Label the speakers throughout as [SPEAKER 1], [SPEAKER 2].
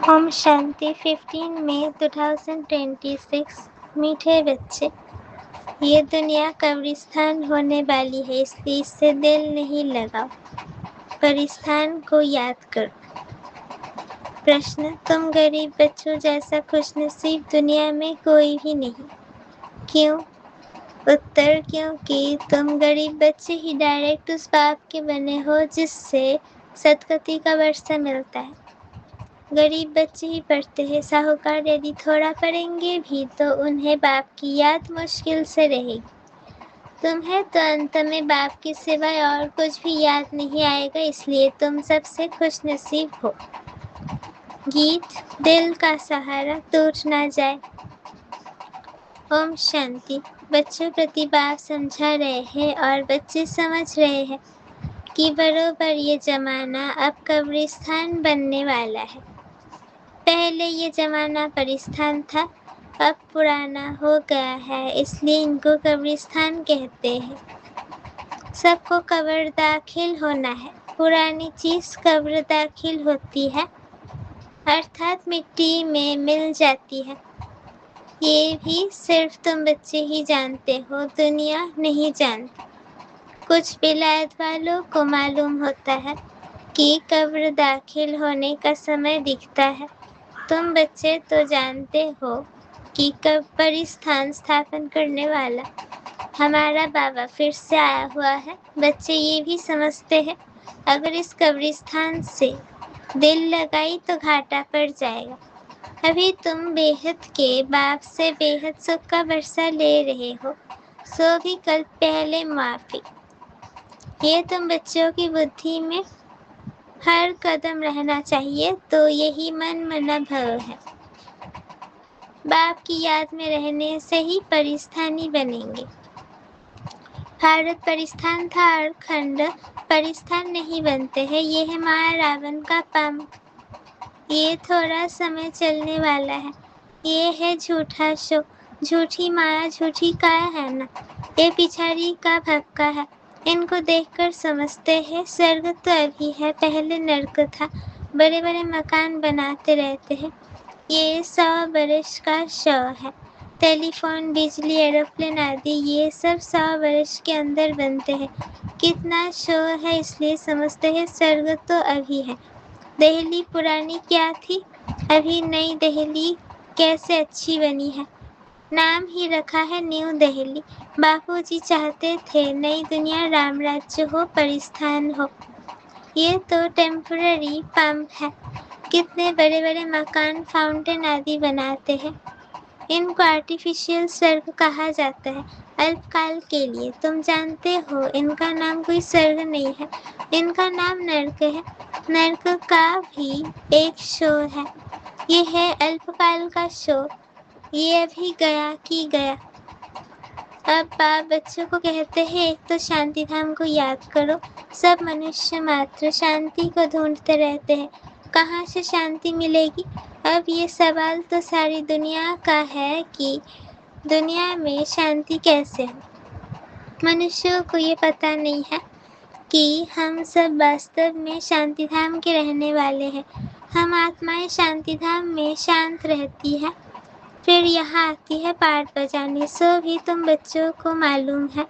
[SPEAKER 1] ओम शांति 15 मई 2026। मीठे बच्चे, ये दुनिया कब्रिस्तान होने वाली है, इसलिए इससे दिल नहीं लगाओ। कब्रिस्तान को याद करो। प्रश्न, तुम गरीब बच्चों जैसा खुशनसीब दुनिया में कोई भी नहीं। क्यों? उत्तर, क्योंकि तुम गरीब बच्चे ही डायरेक्ट उस बाप के बने हो जिससे सदगति का वर्षा मिलता है। गरीब बच्चे ही पढ़ते हैं, साहूकार यदि थोड़ा पढ़ेंगे भी तो उन्हें बाप की याद मुश्किल से रहेगी। तुम्हें तो अंत में बाप के सिवाय और कुछ भी याद नहीं आएगा, इसलिए तुम सबसे खुशनसीब हो। गीत, दिल का सहारा टूट ना जाए। ओम शांति। बच्चों प्रति बाप समझा रहे हैं और बच्चे समझ रहे हैं कि बरोबर ये जमाना अब कब्रिस्तान बनने वाला है। पहले ये जमाना परिस्थान था, अब पुराना हो गया है, इसलिए इनको कब्रिस्तान कहते हैं। सबको कब्र दाखिल होना है। पुरानी चीज कब्र दाखिल होती है, अर्थात मिट्टी में मिल जाती है। ये भी सिर्फ तुम बच्चे ही जानते हो, दुनिया नहीं जानती। कुछ विलायत वालों को मालूम होता है कि कब्र दाखिल होने का समय दिखता है। तुम बच्चे तो जानते हो कि कब्रिस्तान स्थापन करने वाला हमारा बाबा फिर से आया हुआ है। बच्चे ये भी समझते हैं अगर इस कब्रिस्तान से दिल लगाई तो घाटा पड़ जाएगा। अभी तुम बेहद के बाप से बेहद सुख का वर्षा ले रहे हो, सो भी कल पहले माफी। ये तुम बच्चों की बुद्धि में हर कदम रहना चाहिए, तो यही मन मना भव है। बाप की याद में रहने से ही परिस्थानी बनेंगे। भारत परिस्थान था और खंड परिस्थान नहीं बनते हैं। ये है माया रावण का पंख, ये थोड़ा समय चलने वाला है। ये है झूठा शो, झूठी माया, झूठी काया है ना। ये पिछाड़ी का भक्का है। इनको देखकर समझते हैं स्वर्ग तो अभी है, पहले नर्क था। बड़े बड़े मकान बनाते रहते हैं। ये 100 बरस का शो है। टेलीफोन, बिजली, एरोप्लेन आदि ये सब 100 वर्ष के अंदर बनते हैं। कितना शो है, इसलिए समझते हैं स्वर्ग तो अभी है। दिल्ली पुरानी क्या थी, अभी नई दिल्ली कैसे अच्छी बनी है। नाम ही रखा है न्यू दिल्ली। बापूजी चाहते थे नई दुनिया राम राज्य हो, परिस्थान हो। ये तो टेम्पररी पंप है। कितने बड़े बड़े मकान, फाउंटेन आदि बनाते हैं। इनको आर्टिफिशियल स्वर्ग कहा जाता है, अल्पकाल के लिए। तुम जानते हो इनका नाम कोई स्वर्ग नहीं है, इनका नाम नर्क है। नर्क का भी एक शो है। ये है अल्पकाल का शो, ये अभी गया कि गया। अब बाप बच्चों को कहते हैं एक तो शांति धाम को याद करो। सब मनुष्य मात्र शांति को ढूंढते रहते हैं, कहाँ से शांति मिलेगी। अब ये सवाल तो सारी दुनिया का है कि दुनिया में शांति कैसे हो। मनुष्यों को ये पता नहीं है कि हम सब वास्तव में शांति धाम के रहने वाले हैं। हम आत्माएं शांति धाम में शांत रहती है, फिर यहाँ आती है पाठ बजाने। सो भी तुम बच्चों को मालूम है।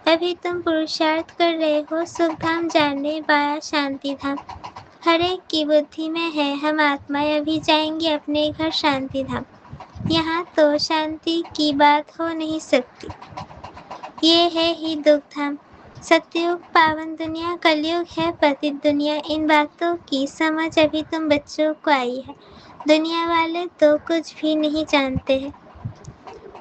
[SPEAKER 1] अभी तुम पुरुषार्थ कर रहे हो सुख धाम जाने वाया शांति धाम। हर एक की बुद्धि में है हम आत्माएं अभी जाएंगे अपने घर शांति धाम। यहाँ तो शांति की बात हो नहीं सकती। ये है ही दुख धाम। सतयुग पावन दुनिया, कलयुग है पतित दुनिया। इन बातों की समझ अभी तुम बच्चों को आई है। दुनिया वाले तो कुछ भी नहीं जानते हैं।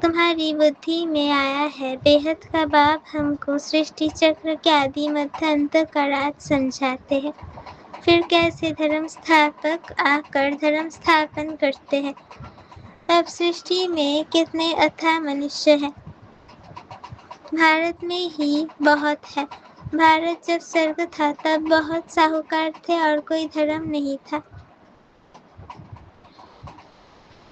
[SPEAKER 1] तुम्हारी बुद्धि में आया है बेहद का बाप हमको सृष्टि चक्र के आदि मध्य अंत का राज समझाते हैं, फिर कैसे धर्म स्थापक आकर धर्म स्थापन करते हैं। अब सृष्टि में कितने अथाह मनुष्य हैं। भारत में ही बहुत है। भारत जब स्वर्ग था तब बहुत साहूकार थे और कोई धर्म नहीं था।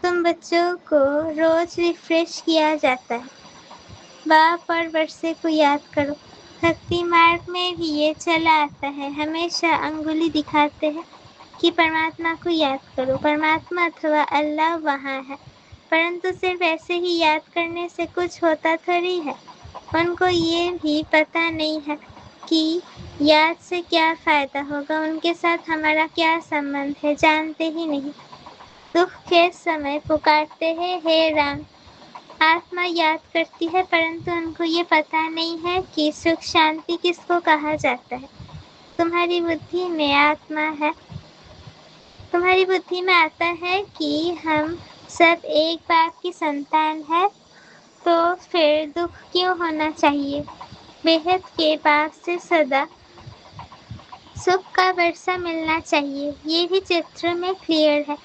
[SPEAKER 1] तुम बच्चों को रोज रिफ्रेश किया जाता है। बाप और वर्षे को याद करो। भक्ति मार्ग में भी ये चला आता है, हमेशा अंगुली दिखाते हैं। कि परमात्मा को याद करो। परमात्मा अथवा अल्लाह वहाँ है, परंतु सिर्फ ऐसे ही याद करने से कुछ होता थोड़ी है। उनको ये भी पता नहीं है कि याद से क्या फायदा होगा, उनके साथ हमारा क्या संबंध है, जानते ही नहीं। दुख के समय पुकारते हैं, हे राम। आत्मा याद करती है, परंतु उनको ये पता नहीं है कि सुख शांति किसको कहा जाता है। तुम्हारी बुद्धि में आत्मा है, तुम्हारी बुद्धि में आता है कि हम सब एक बाप की संतान है, तो फिर दुख क्यों होना चाहिए। बेहद के बाप से सदा सुख का वर्षा मिलना चाहिए। ये भी चित्र में क्लियर है।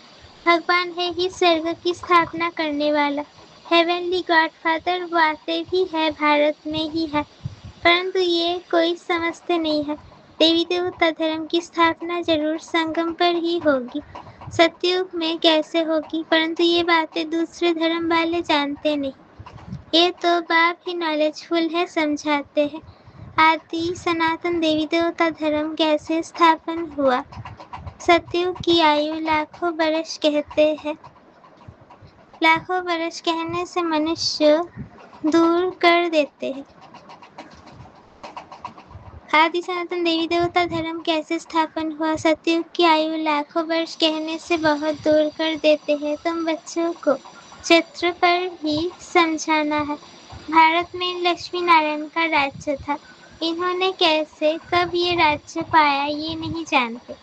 [SPEAKER 1] भगवान है ही स्वर्ग की स्थापना करने वाला। हेवनली गॉडफादर वो आते भी है, भारत में ही है, परंतु ये कोई समझते नहीं है। देवी देवता धर्म की स्थापना जरूर संगम पर ही होगी। सतयुग में कैसे होगी, परंतु ये बातें दूसरे धर्म वाले जानते नहीं। ये तो बाप ही नॉलेजफुल है, समझाते हैं। आदि सनातन देवी देवता धर्म कैसे स्थापन हुआ। सतयुग की आयु लाखों बरस कहते हैं। लाखों बरस कहने से मनुष्य दूर कर देते हैं। आदि सनातन देवी देवता धर्म कैसे स्थापन हुआ। सतयुग की आयु लाखों वर्ष कहने से बहुत दूर कर देते हैं। तुम बच्चों को चित्र पर ही समझाना है। भारत में लक्ष्मी नारायण का राज्य था। इन्होंने कैसे कब ये राज्य पाया ये नहीं जानते,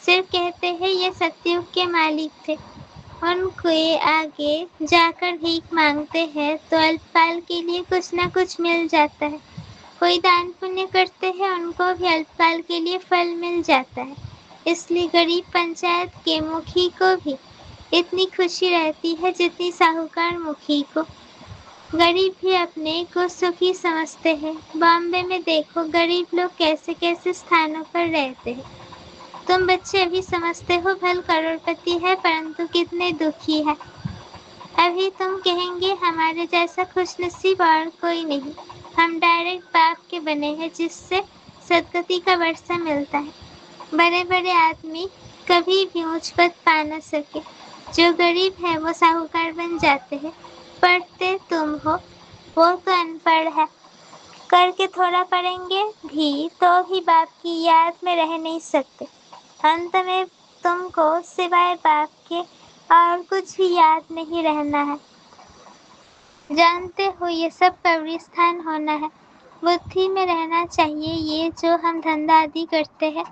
[SPEAKER 1] सिर्फ कहते हैं ये सतयुग के मालिक थे। उनके आगे जाकर भीख मांगते हैं तो अल्पकाल के लिए कुछ न कुछ मिल जाता है। कोई दान पुण्य करते हैं, उनको भी अल्पकाल के लिए फल मिल जाता है। इसलिए गरीब पंचायत के मुखी को भी इतनी खुशी रहती है जितनी साहूकार मुखी को। गरीब भी अपने को सुखी समझते हैं। बॉम्बे में देखो गरीब लोग कैसे कैसे स्थानों पर रहते हैं। तुम बच्चे अभी समझते हो भल करोड़पति है, परंतु कितने दुखी है। अभी तुम कहेंगे हमारे जैसा खुशनसीब और कोई नहीं। हम डायरेक्ट बाप के बने हैं, जिससे सदगति का वर्षा मिलता है। बड़े बड़े आदमी कभी भी ऊंच पद पा न सके। जो गरीब है वो साहूकार बन जाते हैं। पढ़ते तुम हो, वो तो अनपढ़ है। करके थोड़ा पढ़ेंगे भी तो भी बाप की याद में रह नहीं सकते। अंत में तुमको सिवाय बाप के और कुछ भी याद नहीं रहना है। जानते हो ये सब कब्रिस्तान होना है। बुद्धि में रहना चाहिए ये जो हम धंधा आदि करते हैं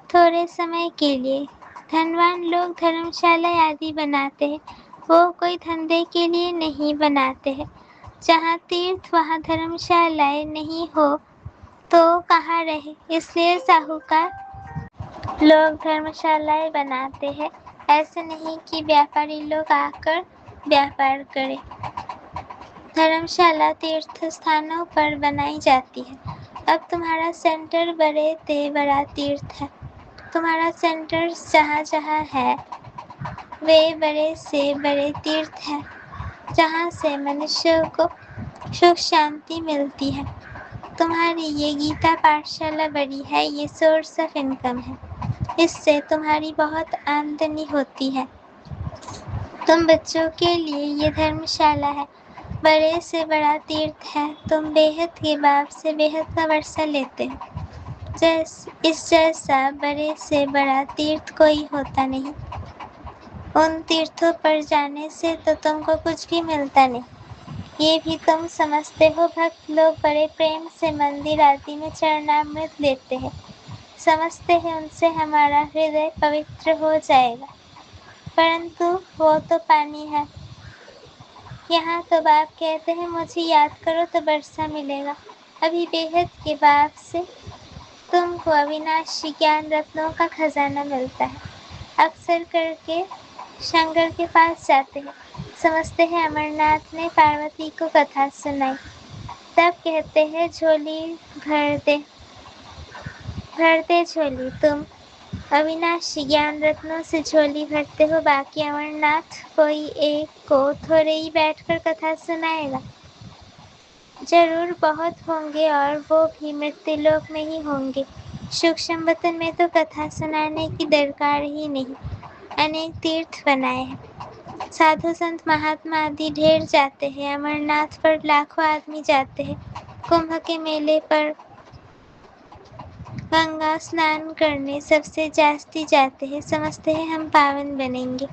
[SPEAKER 1] थोड़े समय के लिए। धनवान लोग धर्मशाला आदि बनाते हैं, वो कोई धंधे के लिए नहीं बनाते हैं। जहाँ तीर्थ वहाँ धर्मशालाएं नहीं हो तो कहाँ रहे। इसलिए साहूकार लोग धर्मशालाएं बनाते हैं, ऐसे नहीं कि व्यापारी लोग आकर व्यापार करें। धर्मशाला तीर्थ स्थानों पर बनाई जाती है। अब तुम्हारा सेंटर बड़े से बड़ा तीर्थ है। तुम्हारा सेंटर जहाँ जहाँ है वे बड़े से बड़े तीर्थ हैं, जहाँ से मनुष्य को सुख शांति मिलती है। तुम्हारी ये गीता पाठशाला बड़ी है, ये सोर्स ऑफ इनकम है। इससे तुम्हारी बहुत आमदनी होती है। तुम बच्चों के लिए ये धर्मशाला है, बड़े से बड़ा तीर्थ है। तुम बेहद के बाप से बेहद का वर्षा लेते हो। इस जैसा बड़े से बड़ा तीर्थ कोई होता नहीं। उन तीर्थों पर जाने से तो तुमको कुछ भी मिलता नहीं। ये भी तुम समझते हो। भक्त लोग बड़े प्रेम से मंदिर आदि में चरणामृत लेते हैं, समझते हैं उनसे हमारा हृदय पवित्र हो जाएगा, परंतु वो तो पानी है। यहाँ तो बाप कहते हैं मुझे याद करो तो वर्षा मिलेगा। अभी बेहद के बाप से तुमको अविनाशी ज्ञान रत्नों का खजाना मिलता है। अक्सर करके शंकर के पास जाते हैं, समझते हैं अमरनाथ ने पार्वती को कथा सुनाई। तब कहते हैं झोली भर दे झोली। तुम अविनाशी ज्ञान रत्नों से झोली भरते हो, बाकी अमरनाथ कोई एक को थोड़े ही बैठकर कथा सुनाएगा। जरूर बहुत होंगे और वो भी मृत्युलोक में ही होंगे। सूक्ष्म वतन में तो कथा सुनाने की दरकार ही नहीं, अनेक तीर्थ बनाए हैं। साधु संत महात्मा आदि ढेर जाते हैं। अमरनाथ पर लाखों आदमी जाते हैं। कुंभ के मेले पर गंगा स्नान करने सबसे जास्ती जाते हैं। समझते हैं हम पावन बनेंगे।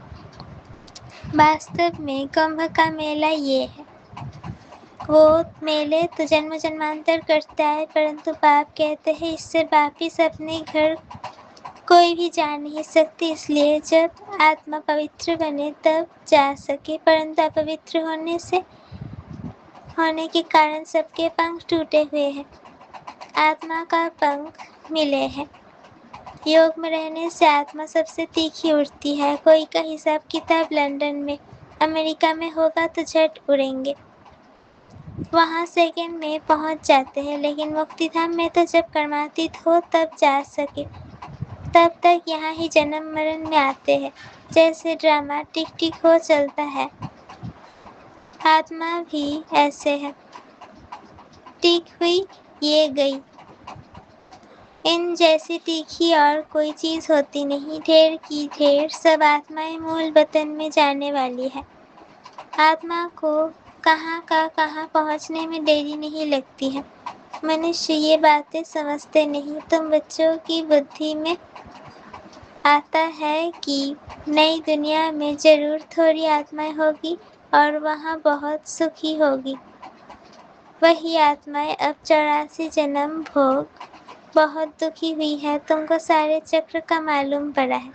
[SPEAKER 1] वास्तव में कुंभ का मेला ये है। वो मेले तो जन्म जन्मांतर करता है, परंतु बाप कहते हैं इससे वापिस अपने घर कोई भी जा नहीं सकती, इसलिए जब आत्मा पवित्र बने तब जा सके, परंतु अपवित्र होने के कारण सबके पंख टूटे हुए हैं। आत्मा का पंख मिले हैं। योग में रहने से आत्मा सबसे तीखी उड़ती है। कोई का हिसाब किताब लंदन में, अमेरिका में होगा तो झट उड़ेंगे, वहाँ सेकंड में पहुँच जाते हैं। लेकिन मुक्ति धाम में तो जब कर्मातीत हो तब जा सके, तब तक यहाँ ही जन्म मरण में आते हैं। जैसे ड्रामा टिक टिक हो चलता है, आत्मा भी ऐसे है। टिक हुई, ये गई। इन जैसी तीखी और कोई चीज होती नहीं। ढेर की ढेर सब आत्माएं मूल वतन में जाने वाली है। आत्मा को कहाँ का कहाँ पहुँचने में देरी नहीं लगती है। मनुष्य ये बातें समझते नहीं। तुम बच्चों की बुद्धि में आता है कि नई दुनिया में जरूर थोड़ी आत्माएं होगी और वहाँ बहुत सुखी होगी। वही आत्माएं अब 84 जन्म भोग बहुत दुखी हुई है। तुमको सारे चक्र का मालूम पड़ा है,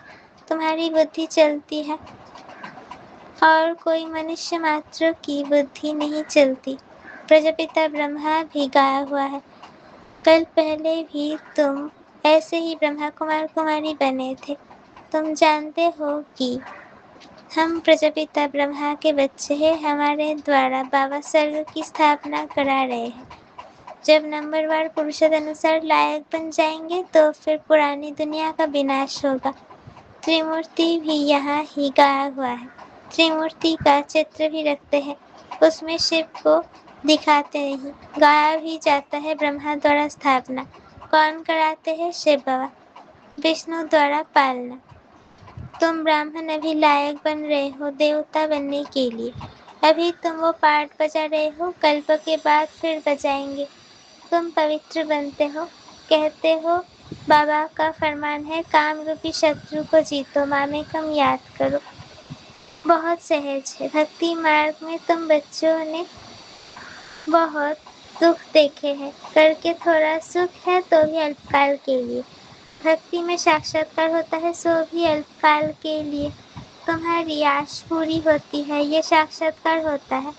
[SPEAKER 1] तुम्हारी बुद्धि चलती है और कोई मनुष्य मात्र की बुद्धि नहीं चलती। प्रजापिता ब्रह्मा भी गाया हुआ है। कल पहले भी तुम ऐसे ही ब्रह्मा कुमार कुमारी बने थे। तुम जानते हो कि हम प्रजापिता ब्रह्मा के बच्चे हैं। हमारे द्वारा बाबा स्वर्ग की स्थापना करा रहे हैं। जब नंबरवार पुरुषानुसार लायक बन जाएंगे तो फिर पुरानी दुनिया का विनाश होगा। त्रिमूर्ति भी यहाँ ही गाया हुआ है। त्रिमूर्ति का चित्र भी रखते हैं, उसमें शिव को दिखाते नहीं। गाया भी जाता है ब्रह्मा द्वारा स्थापना। कौन कराते हैं? शिव बाबा। विष्णु द्वारा पालना। तुम ब्राह्मण अभी लायक बन रहे हो देवता बनने के लिए। अभी तुम वो पाठ बजा रहे हो, कल्प के बाद फिर बजाएंगे। तुम पवित्र बनते हो। कहते हो बाबा का फरमान है, काम रूपी शत्रु को जीतो, मामेकम याद करो। बहुत सहज है। भक्ति मार्ग में तुम बच्चों ने बहुत दुख देखे हैं। करके थोड़ा सुख है तो भी अल्पकाल के लिए। भक्ति में साक्षात्कार होता है, सो भी अल्पकाल के लिए। तुम्हारी आश पूरी होती है, ये साक्षात्कार होता है,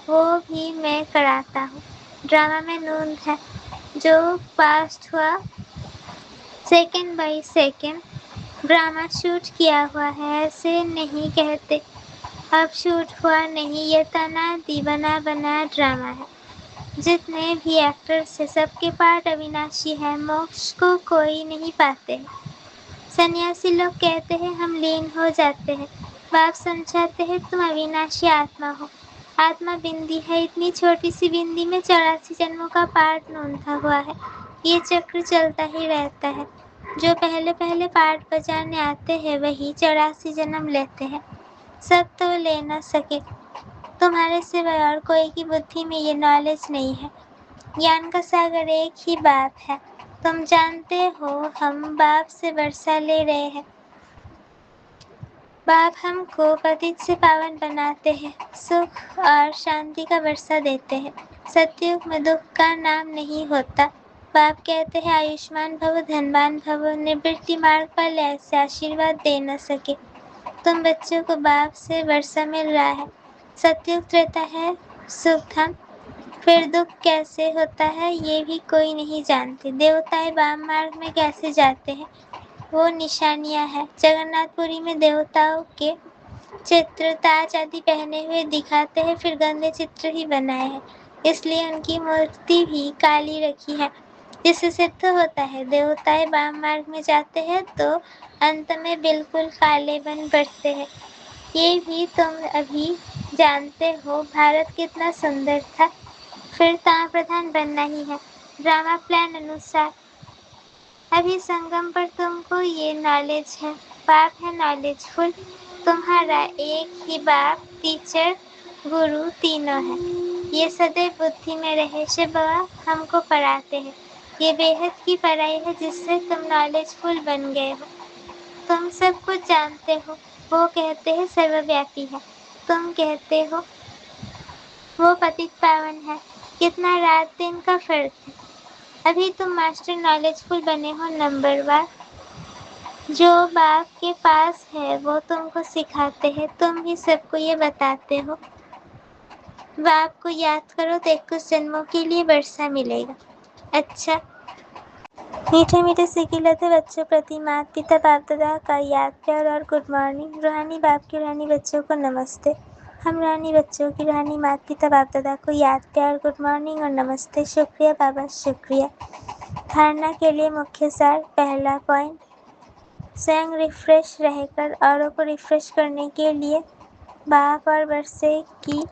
[SPEAKER 1] वो भी मैं कराता हूँ। ड्रामा में नूंद है, जो पास्ट हुआ second by second drama shoot किया हुआ है। ऐसे नहीं कहते अब शूट हुआ नहीं, ये तना दीवाना बना ड्रामा है। जितने भी एक्टर्स हैं सबके पार्ट अविनाशी है। मोक्ष को कोई नहीं पाते। सन्यासी लोग कहते हैं हम लीन हो जाते हैं। बाप समझाते हैं तुम अविनाशी आत्मा हो। आत्मा बिंदी है, इतनी छोटी सी बिंदी में 84 जन्मों का पार्ट नोंदा हुआ है। ये चक्र चलता ही रहता है। जो पहले पहले पार्ट बजाने आते हैं वही 84 जन्म लेते हैं। सब तो ले न सके। तुम्हारे सिवाय और कोई की बुद्धि में ये नॉलेज नहीं है। ज्ञान का सागर एक ही बाप है। तुम जानते हो हम बाप से वर्षा ले रहे हैं। बाप हमको पतित से पावन बनाते हैं, सुख और शांति का वर्षा देते हैं। सतयुग में दुख का नाम नहीं होता। बाप कहते हैं आयुष्मान भव, धनवान भव। निवृत्ति मार्ग पर ऐसे आशीर्वाद दे न सके। तुम बच्चों को बाप से वर्षा मिल रहा है। सतयुग त्रेता है सुख धाम, फिर दुख कैसे होता है ये भी कोई नहीं जानते। देवताएं वाम मार्ग में कैसे जाते हैं वो निशानियां हैं। जगन्नाथपुरी में देवताओं के चित्र ताज आदि पहने हुए दिखाते हैं, फिर गंदे चित्र ही बनाए हैं, इसलिए उनकी मूर्ति भी काली रखी है। इससे सिद्ध होता है देवताएं वाम मार्ग में जाते हैं तो अंत में बिल्कुल काले बन बढ़ते हैं। ये भी तुम अभी जानते हो। भारत कितना सुंदर था, फिर तहाँ प्रधान बनना ही है। ड्रामा प्लान अनुसार अभी संगम पर तुमको ये नॉलेज है, बाप है नॉलेजफुल, तुम्हारा एक ही बाप, टीचर, गुरु तीनों है। ये सदैव बुद्धि में रहे। शिव बाबा हमको पढ़ाते हैं, ये बेहद की पढ़ाई है जिससे तुम नॉलेजफुल बन गए हो। तुम सब कुछ जानते हो। वो कहते हैं सर्वव्यापी है, तुम कहते हो वो पतित पावन है। कितना रात दिन का फर्क है। अभी तुम मास्टर नॉलेजफुल बने हो नंबर 1। जो बाप के पास है वो तुमको सिखाते हैं, तुम ही सबको ये बताते हो। बाप को याद करो तो 21 जन्मों के लिए वर्षा मिलेगा। अच्छा, मीठे मीठे सिकिलते बच्चों प्रति माता पिता बाप दादा का याद प्यार और गुड मॉर्निंग। रूहानी बाप की रूहानी बच्चों को नमस्ते। हम रूहानी बच्चों की रूहानी माता पिता बाप दादा को याद प्यार गुड मॉर्निंग और नमस्ते। शुक्रिया बाबा, शुक्रिया। धारणा के लिए मुख्य सार। पहला पॉइंट, स्वयं रिफ्रेश रहकर औरों को रिफ्रेश करने के लिए बाप और वर्षे की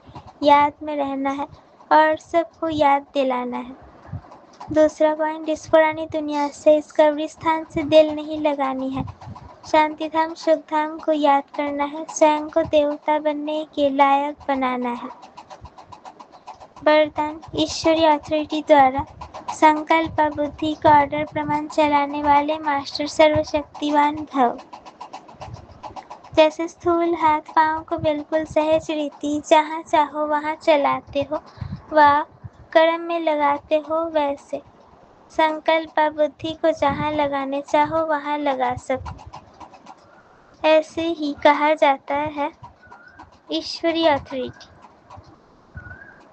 [SPEAKER 1] याद में रहना है और सबको याद दिलाना है। दूसरा पॉइंट, इस पुरानी दुनिया से, इस कब्रिस्तान से दिल नहीं लगानी है। शांति धाम सुख धाम को याद करना है, स्वयं को देवता बनने के लायक बनाना है। वरदान, ईश्वरीय अथॉरिटी द्वारा संकल्प बुद्धि का ऑर्डर प्रमाण चलाने वाले मास्टर सर्वशक्तिवान भव। जैसे स्थूल हाथ पांव को बिल्कुल सहज रीति जहाँ चाहो वहाँ चलाते हो व कर्म में लगाते हो, वैसे संकल्प बुद्धि को जहाँ लगाने चाहो वहाँ लगा सको। ऐसे ही कहा जाता है ईश्वरीय अथॉरिटी।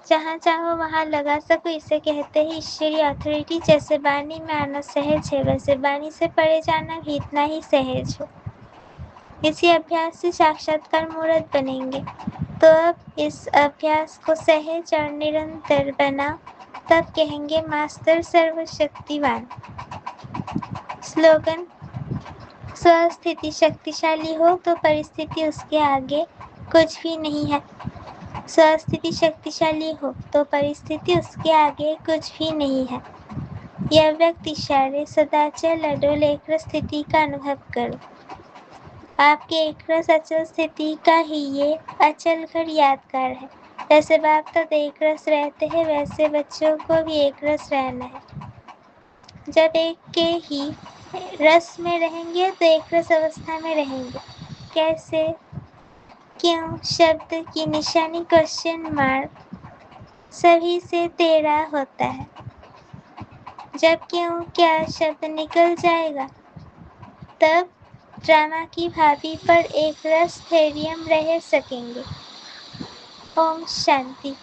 [SPEAKER 1] जहाँ चाहो वहाँ लगा सको, इसे कहते हैं ईश्वरीय अथॉरिटी। जैसे वाणी में आना सहज है, वैसे वाणी से परे जाना भी इतना ही सहज हो। इसी अभ्यास से साक्षात्कार मूर्त बनेंगे। तो अब इस अभ्यास को सहज और निरंतर बनाओ, तब कहेंगे मास्टर सर्वशक्तिवान। स्लोगन, स्वस्थिति शक्तिशाली हो तो परिस्थिति उसके आगे कुछ भी नहीं है। स्वस्थिति शक्तिशाली हो तो परिस्थिति उसके आगे कुछ भी नहीं है। यह व्यक्ति इशारे सदाचल अडोल एक स्थिति का अनुभव करो। आपके एक रस अचल स्थिति का ही ये अचल घर यादगार है। जैसे बाप तक एक रस रहते हैं, वैसे बच्चों को भी एक रस रहना है। जब एक के ही रस में रहेंगे तो एक रस अवस्था में रहेंगे। कैसे, क्यों शब्द की निशानी क्वेश्चन मार्क सभी से तेरा होता है। जब क्यों क्या शब्द निकल जाएगा, तब ड्रामा की भाभी पर एक रस थेरियम रह सकेंगे। ओम शांति।